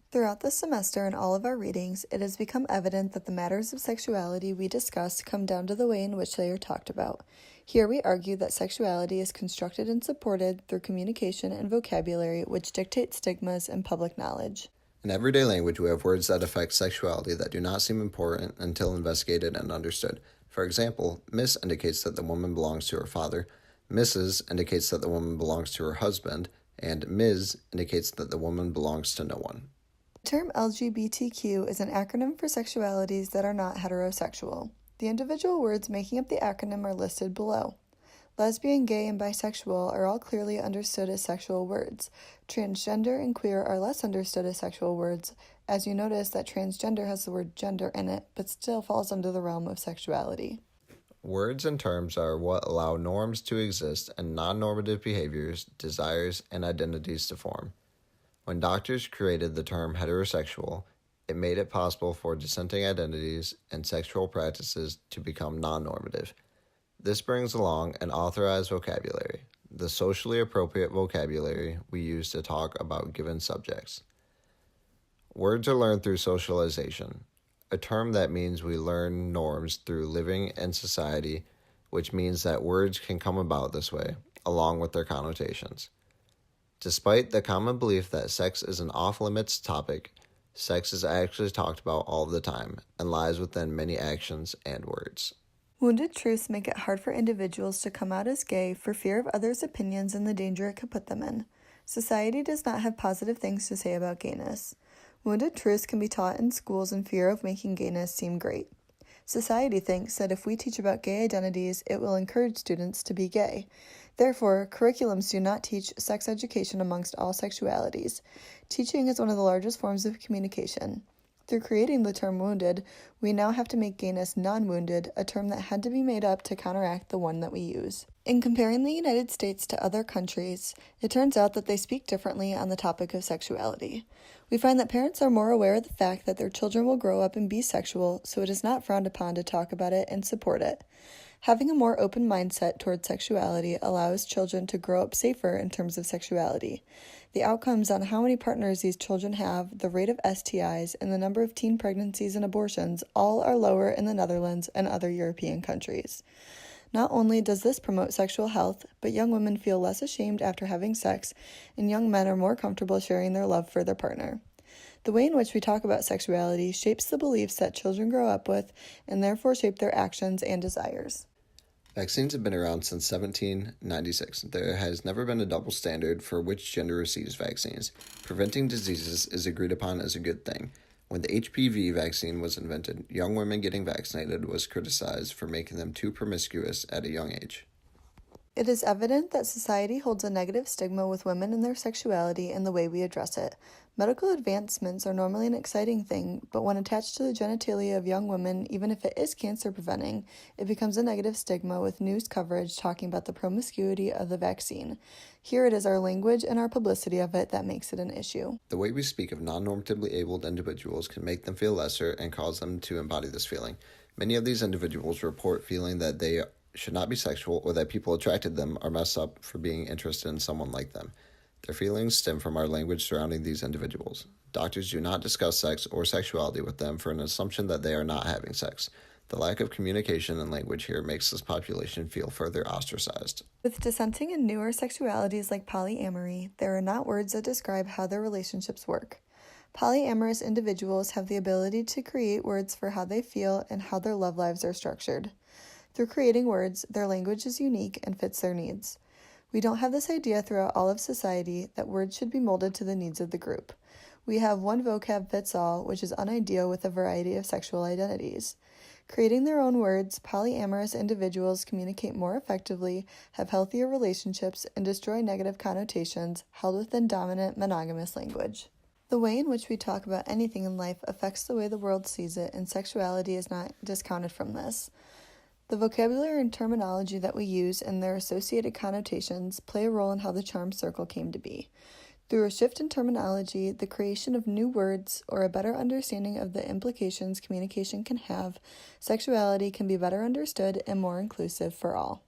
Throughout this semester and all of our readings, it has become evident that the matters of sexuality we discuss come down to the way in which they are talked about. Here we argue that sexuality is constructed and supported through communication and vocabulary which dictate stigmas and public knowledge. In everyday language, we have words that affect sexuality that do not seem important until investigated and understood. For example, Miss indicates that the woman belongs to her father, Mrs. indicates that the woman belongs to her husband, and Ms. indicates that the woman belongs to no one. The term LGBTQ is an acronym for sexualities that are not heterosexual. The individual words making up the acronym are listed below. Lesbian, gay, and bisexual are all clearly understood as sexual words. Transgender and queer are less understood as sexual words, as you notice that transgender has the word gender in it, but still falls under the realm of sexuality. Words and terms are what allow norms to exist and non-normative behaviors, desires, and identities to form. When doctors created the term heterosexual, it made it possible for dissenting identities and sexual practices to become non-normative. This brings along an authorized vocabulary, the socially appropriate vocabulary we use to talk about given subjects. Words are learned through socialization, a term that means we learn norms through living in society, which means that words can come about this way, along with their connotations. Despite the common belief that sex is an off-limits topic, sex is actually talked about all the time and lies within many actions and words. Wounded truths make it hard for individuals to come out as gay for fear of others' opinions and the danger it could put them in. Society does not have positive things to say about gayness. Wounded truths can be taught in schools in fear of making gayness seem great. Society thinks that if we teach about gay identities, it will encourage students to be gay. Therefore, curriculums do not teach sex education amongst all sexualities. Teaching is one of the largest forms of communication. Through creating the term wounded, we now have to make gayness non-wounded, a term that had to be made up to counteract the one that we use. In comparing the United States to other countries, it turns out that they speak differently on the topic of sexuality. We find that parents are more aware of the fact that their children will grow up and be sexual, so it is not frowned upon to talk about it and support it. Having a more open mindset towards sexuality allows children to grow up safer in terms of sexuality. The outcomes on how many partners these children have, the rate of STIs, and the number of teen pregnancies and abortions all are lower in the Netherlands and other European countries. Not only does this promote sexual health, but young women feel less ashamed after having sex, and young men are more comfortable sharing their love for their partner. The way in which we talk about sexuality shapes the beliefs that children grow up with, and therefore shape their actions and desires. Vaccines have been around since 1796. There has never been a double standard for which gender receives vaccines. Preventing diseases is agreed upon as a good thing. When the HPV vaccine was invented, young women getting vaccinated was criticized for making them too promiscuous at a young age. It is evident that society holds a negative stigma with women and their sexuality and the way we address it. Medical advancements are normally an exciting thing, but when attached to the genitalia of young women, even if it is cancer preventing, it becomes a negative stigma with news coverage talking about the promiscuity of the vaccine. Here it is our language and our publicity of it that makes it an issue. The way we speak of non-normatively abled individuals can make them feel lesser and cause them to embody this feeling. Many of these individuals report feeling that they should not be sexual or that people attracted them are messed up for being interested in someone like them. Their feelings stem from our language surrounding these individuals. Doctors do not discuss sex or sexuality with them for an assumption that they are not having sex. The lack of communication and language here makes this population feel further ostracized. With dissenting and newer sexualities like polyamory, there are not words that describe how their relationships work. Polyamorous individuals have the ability to create words for how they feel and how their love lives are structured. Through creating words, their language is unique and fits their needs. We don't have this idea throughout all of society that words should be molded to the needs of the group. We have one vocab fits all, which is unideal with a variety of sexual identities. Creating their own words, polyamorous individuals communicate more effectively, have healthier relationships, and destroy negative connotations held within dominant monogamous language. The way in which we talk about anything in life affects the way the world sees it, and sexuality is not discounted from this. The vocabulary and terminology that we use and their associated connotations play a role in how the charm circle came to be. Through a shift in terminology, the creation of new words, or a better understanding of the implications communication can have, sexuality can be better understood and more inclusive for all.